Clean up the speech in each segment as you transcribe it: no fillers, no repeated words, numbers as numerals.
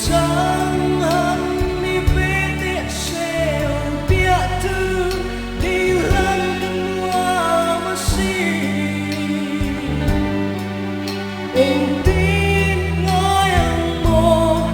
chẳng hẳn đi về tiện xeo bia thư đi lần qua mà xin ôm tin ngôi ang mo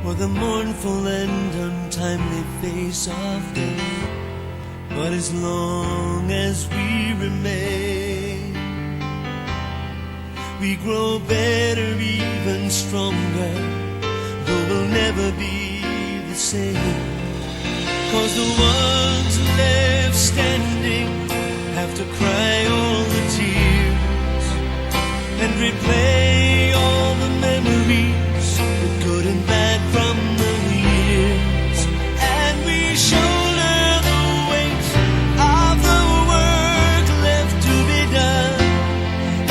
or the mournful and untimely face of death. But as long as we remain, we grow better, even stronger, though we'll never be the same. 'Cause the ones left standing have to cry all the tears and replay all the memories, the good and bad from the years. And we shoulder the weight of the work left to be done,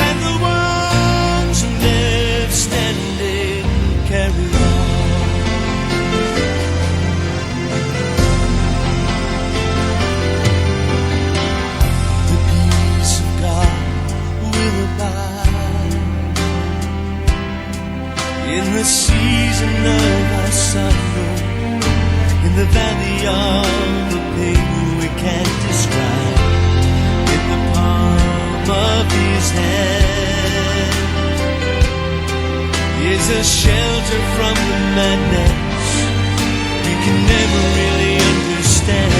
and the ones left standing carry on. The peace of God will abide in the season of our sorrow, in the valley of the pain we can't describe, in the palm of His hand is a shelter from the madness we can never really understand.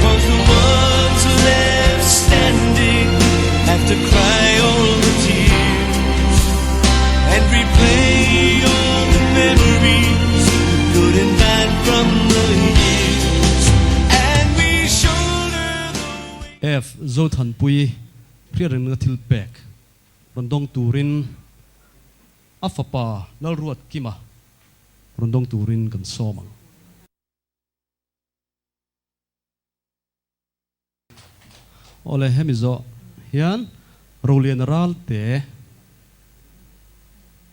'Cause the ones left standing have to cry all the tears and replay all the memories, good and bad from the years. And we shoulder the weight. F zo than pui hriatrengna thil pek rondong turin afapa lal ruat kima rondong turin kan somang. Ole hemizo hian lunglen ral te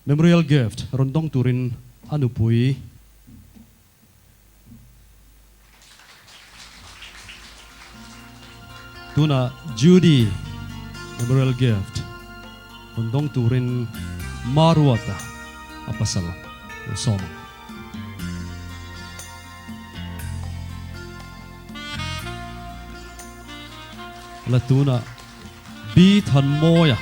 memorial gift rondong turin anupui tuna Judy memorial gift rondong turin maruata apasal somang. Latuna bi than moya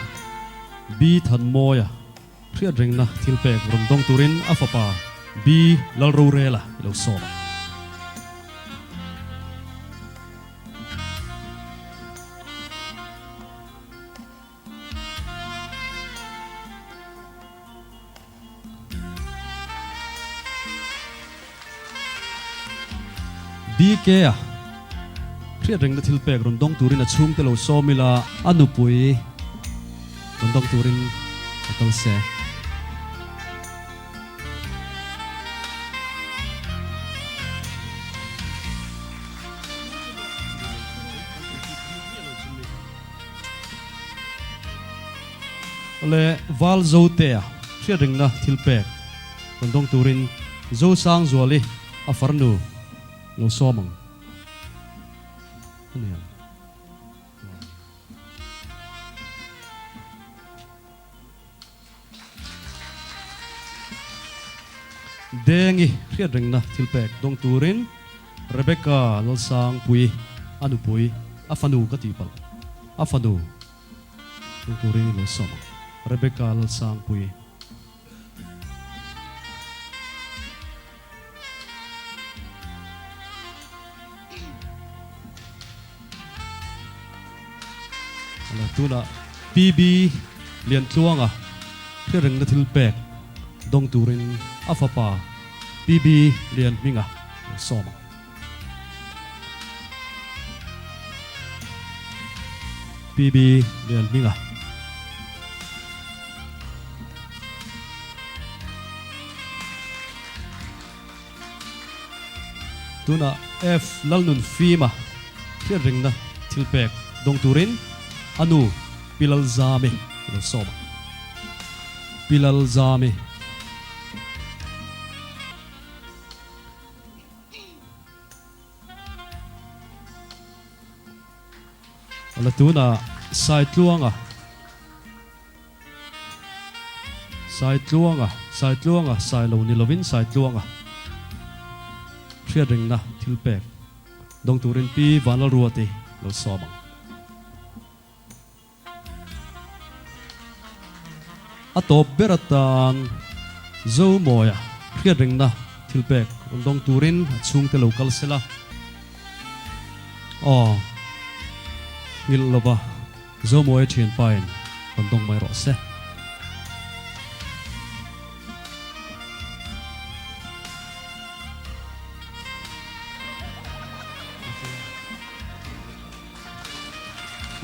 hriatrengna thil pek rondong turin afapa bi lalro rela lo soma. Bi ke hriatrengna thil pek rondong turin a chhum te lo somila anupui rondong turin akal se. Ole val zo te hriatrengna thil pek rondong turin zo sang zuali afarnu lo somang. Dengi hriatrengna thil pek dong turin Rebecca lalsang pui anupui afanu katipal afanu dong turin lo somang Rebecca lalsang pui. Tuna PB.Lianhminga hriatrengna thil pek dong turin afapa PB.Lianhminga soma. PB.Lianhminga tuna F lalnun fima hriatrengna thil pek dong turin anu pilal zame lo soma pilal zame. Ala tuna sai tluanga sai lo ni lovin sai tluanga hriatrengna thil pek dong turin pi vanal ruate lo soma. Atop beratan zo moya hriatrengna thilpek rondong turin chung te local sela ngil lova zo moe thian pain rondong mai ro se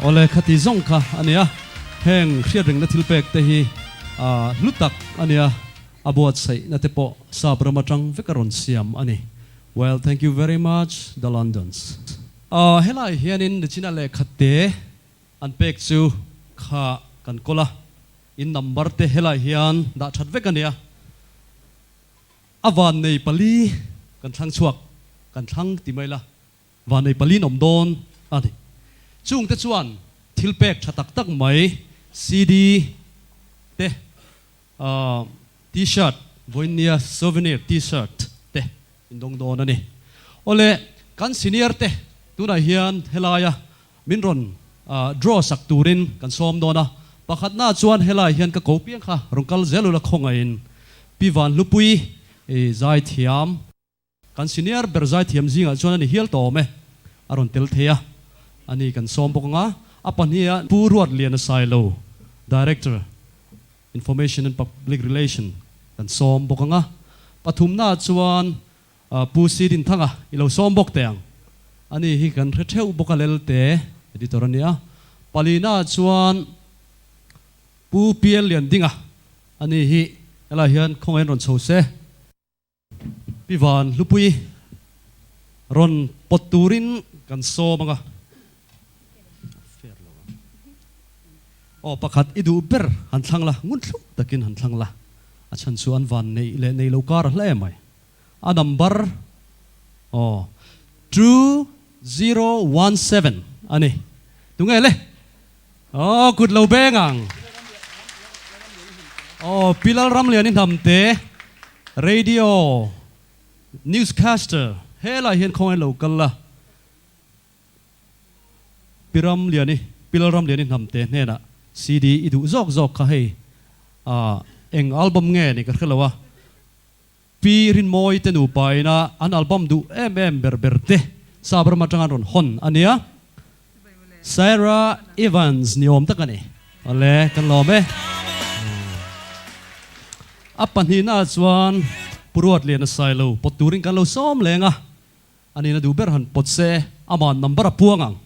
ole khati zong kha ania heng hriatrengna thilpek te hi lutak ania abuat sai na te po sa brahmatang vekaron siam ani. Well, thank you very much the Londons. Helai hianin de china le khatte an pek chu kha kan kola in number te helai hian da that vekania awan nei pali kan thang chuak kan thang timaila van nei pali nom don ani chung te chuan thilpek thatak tak mai CD te t-shirt voinia souvenir t-shirt te indong don ani ole kan senior te tuna hian helaya minron draw sak turin kan som dona pakhat na chuan helai hian ka kopiang kha rongkal zelula khongain piwan lupui zai thiam kan senior ber zai thiam zinga chuan ani hial to me aron tel theya ani kan som bokonga apania puruat lian silo director information and public relation kan som bokanga pathumna chuan pu sidin thanga ilo som bok teang ani hi kan retheu bokalel te editor ania palina chuan pu piel lian dinga ani hi ela hian khongen ron chose piwan lupui ron poturin kan somanga pakhat idu ber han thangla ngun thuk takin han thangla achan chuan van nei le nei lokar hle mai a number 2017 ani tungele good lo bengang pilal ram lian in hamte radio newscaster hela hian khong local la piram liani pilal ram lian in hamte nena CD idu zok kha hei eng album nge ni ka khelawa pirin moi te nu paina an album du berberte sabar matangan ron hon ania Sarah Evans niom takani ole kan lome apan hina chuan puruat lian silo poturing kan lo som lenga ani na du ber han potse aman number puangang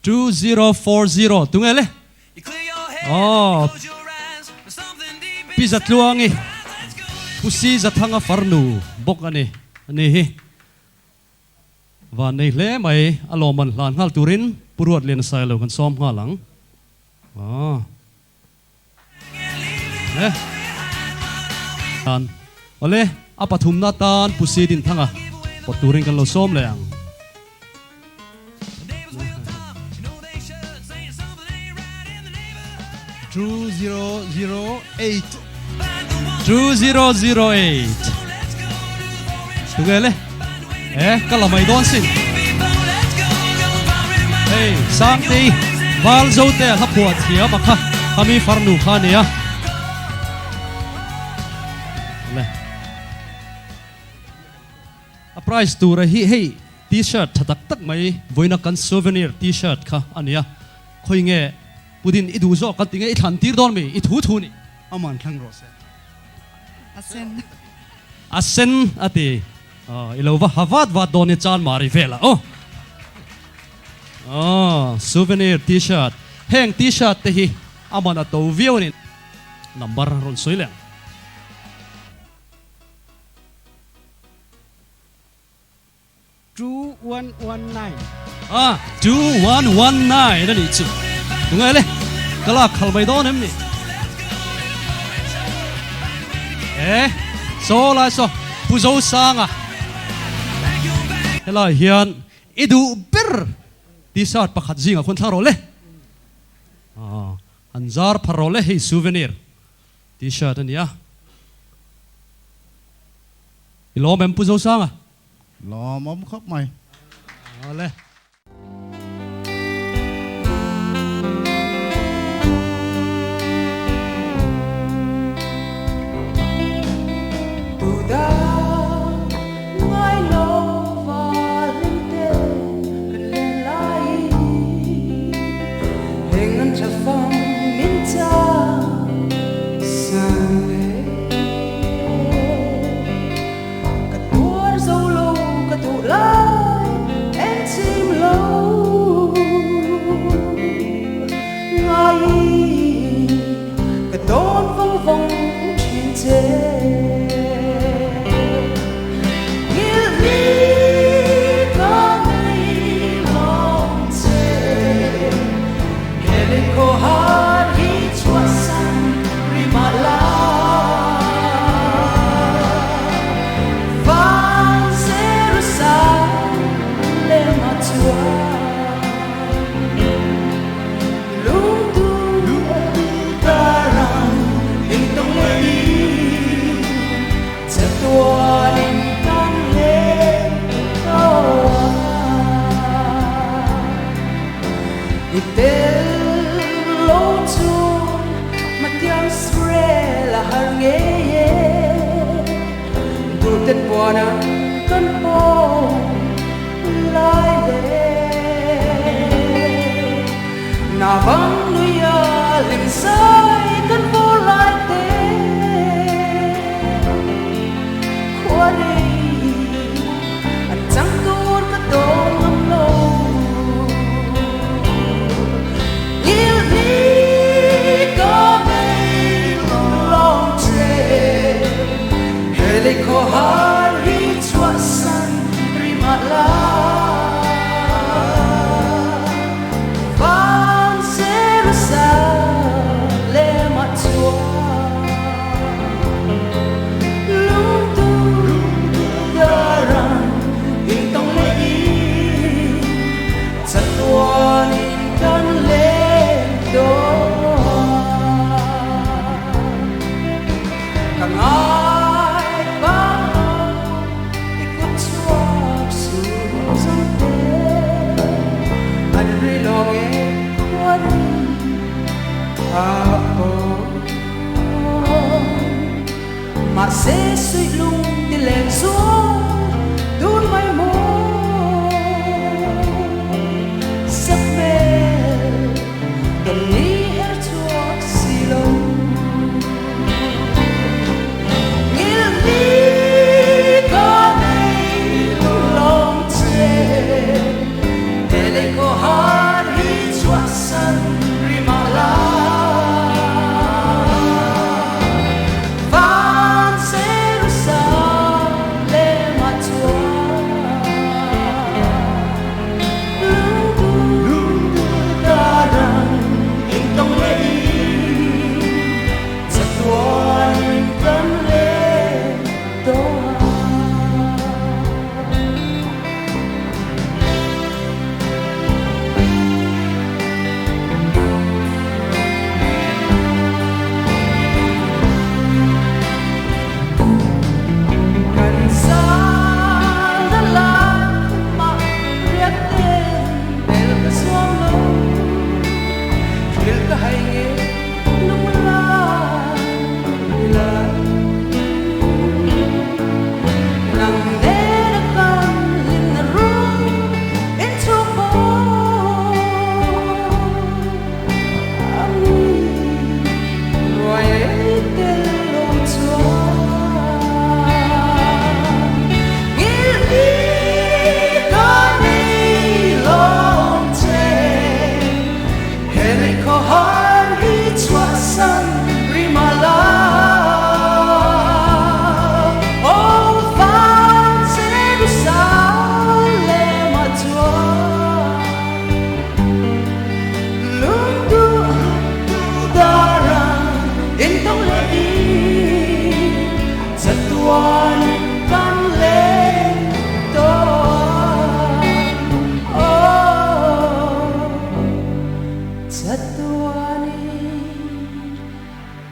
2040 tungele pizat luangi pusi zathanga farnu bok ani hi van nei hle mai aloman lan hal turin puruat len sailo kan som halang tan ole apathum na tan pusi din thanga poturin kan lo som leang 2008 tungele kala mai don sin hey sangti wal zote hapua thia bakha kami farnu khania le a price tu ra hi hey t-shirt thatak tak mai voina kan souvenir t-shirt kha ania khoinge pudin idu zo kan tinge i than tir don mi i thu ni aman thang rose asen ati ilova havad va doni chan mari vela souvenir t-shirt heng t-shirt te hi amana to viewin number ron soile 2119 nani chu tungale kala khalbai don em ni so la so puzo sanga hela hian idu ber t-shirt pakhat zinga khon tharo le anjar pharole hi souvenir t-shirt ania ilom em puzo sanga lo mom khóc mày le anh cha phong min cha sang lệ cắt tua dâu lâu cắt tụ lai em chim lâu ngay cắt đón vang vang trên chế tên bùa nắng cơn phố lại lên nào vắng nuôi à liền sai cơn phố lại tên qua đây anh chẳng tốt cái đồ ngâm lâu yêu đi có mấy lòng trẻ hệ lịch khó hát chhuahsan vang Jerusalem lung tung daran in tong lahin sa tuanin kan lendo mà sẽ suy lung thì lên xuống đun mây mù sắp về tuần ní hết chuột xì lông nghĩa đi có đây lòng chê để lấy cô hát đi chhuahsan Hãy subscribe cho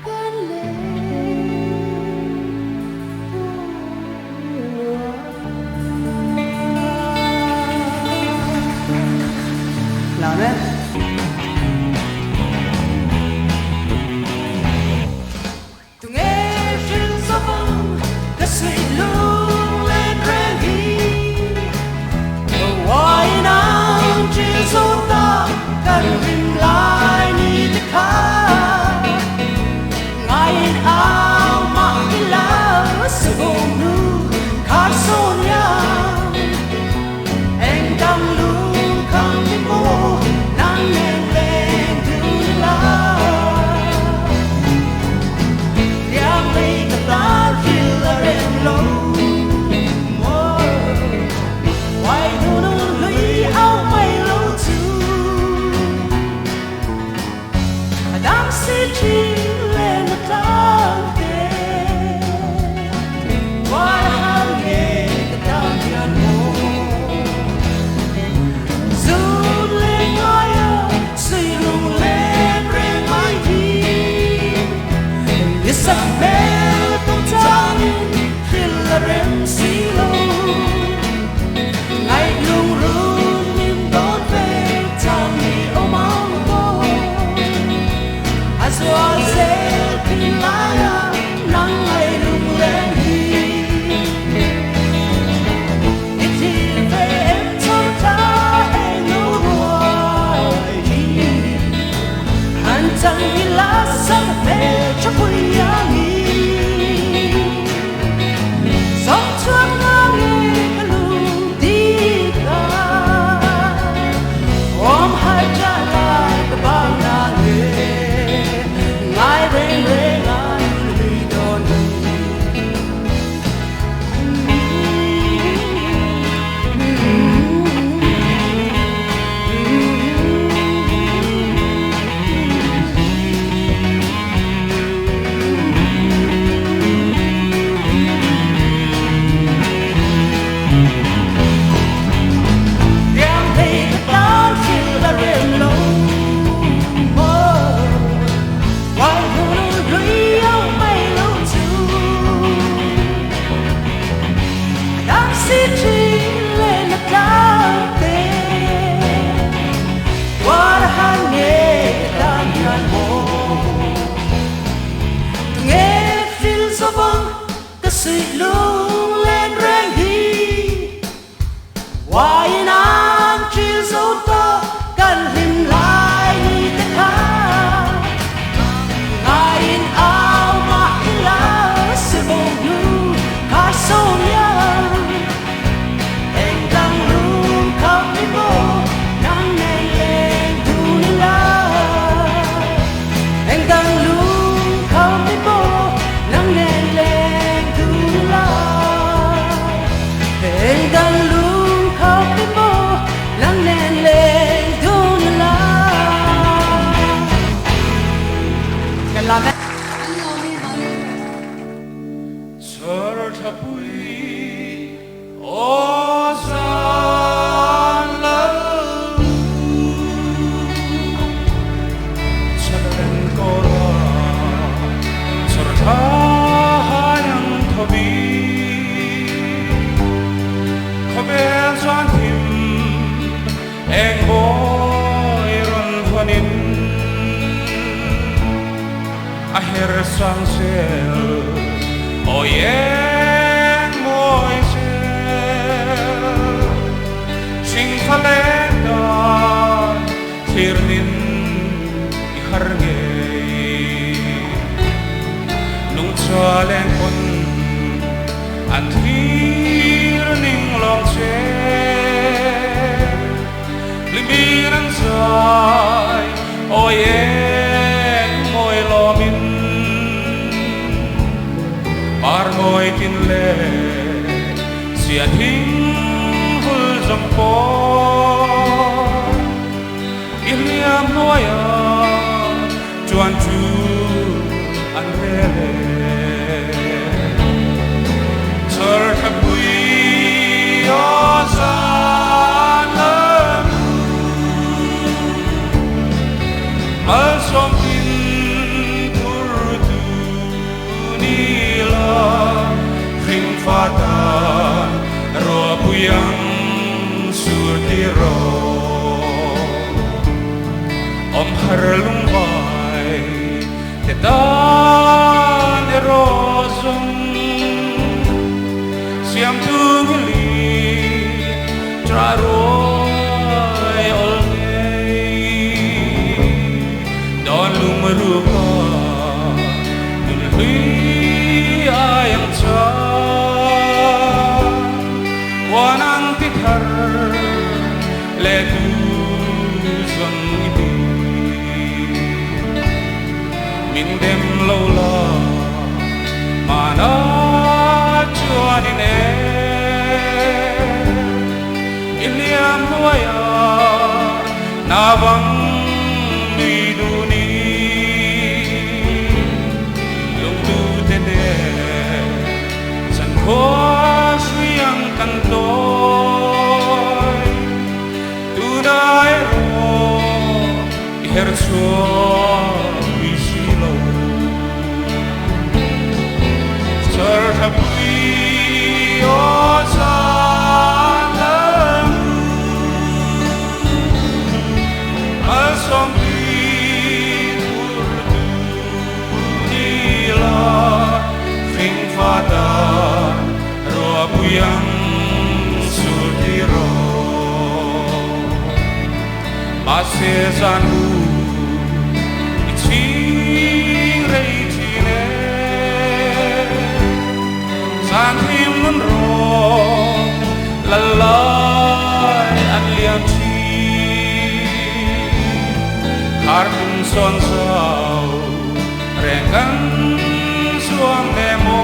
kênh Ghiền Mì Gõ để không bỏ lỡ si chi lên tang te qua hàng nghe cái tang hian mo dù lên ngôi suy lung lên rèn mai hi yes a bell tong tang khil la rem si lo ngày lung run nim đón về tang mi o mang bo azwa zel pilaya nang ngày lung lên hi iti về em trong ta em nô hoài hi han chang mi la sang về cho quỳ yang hi song chuan ngang cái lung đi ca ôm hai cha lại cái bang na nghe ngài rèn rèn ngài đi đón Yang thấy cái tao chỉ là rèn lâu Why would riau mây lâu chu đang si chi lên là cao tê qua hàng nghe đang nhàn mô nghe phil so vang cái sự lung lên rèn hi why nang chill so to kan lim lai te kha ngain ao ma ila se bong nu ka so ya eng dang lung kam ni bo nang nei leng tu ni la eng dang lung kam ni bo nang nei leng tu ni la eng dang lung kam ni bo nang nei leng tu ni la kan la Sir Tapui Osan Lalu Saren Kora Serta yang Tobi Khawvel Chuan Tim Eng Boy Ron Honin Aher Sang Sel Ôi em môi chel Sing pha lên đàn Thir nin I har nghe Nung chua lên con An thir ning lòng chel Limir an dài Ôi em môi lo min Par ngồi tin lệ xia thính hul dòng phố yên liam nói chuan chu an lệ sơ thập quy o san lem al som tin Khinh Fatan Ro Puyang Surti Ro Om Har Lung Vai Tetan Erosum Siam Tungli Traroi Olgei Don Lumarupa Nulhui Ayang Cha Wanang Tithar Le Tu Zong Ibi Min Dem Lola Mana Chuan Ine Iliam Huaya Na Vang Nui Duni buyang sutiro masezanu iching reitine sanhim nunro lalai an liam chi karpun son sao rengan suang nemo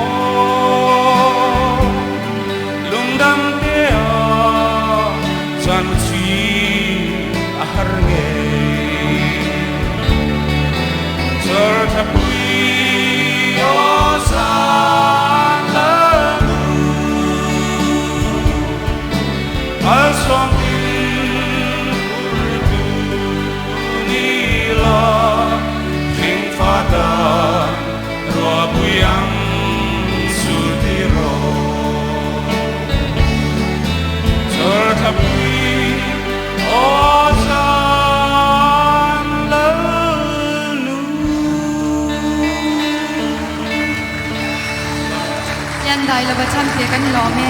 lungdam dea san chi aharnge sertapui osan lalu alsong urdu nila king fada roa buyang sutiro sertapui osan lalu. Yan dai la bacham te kan lo me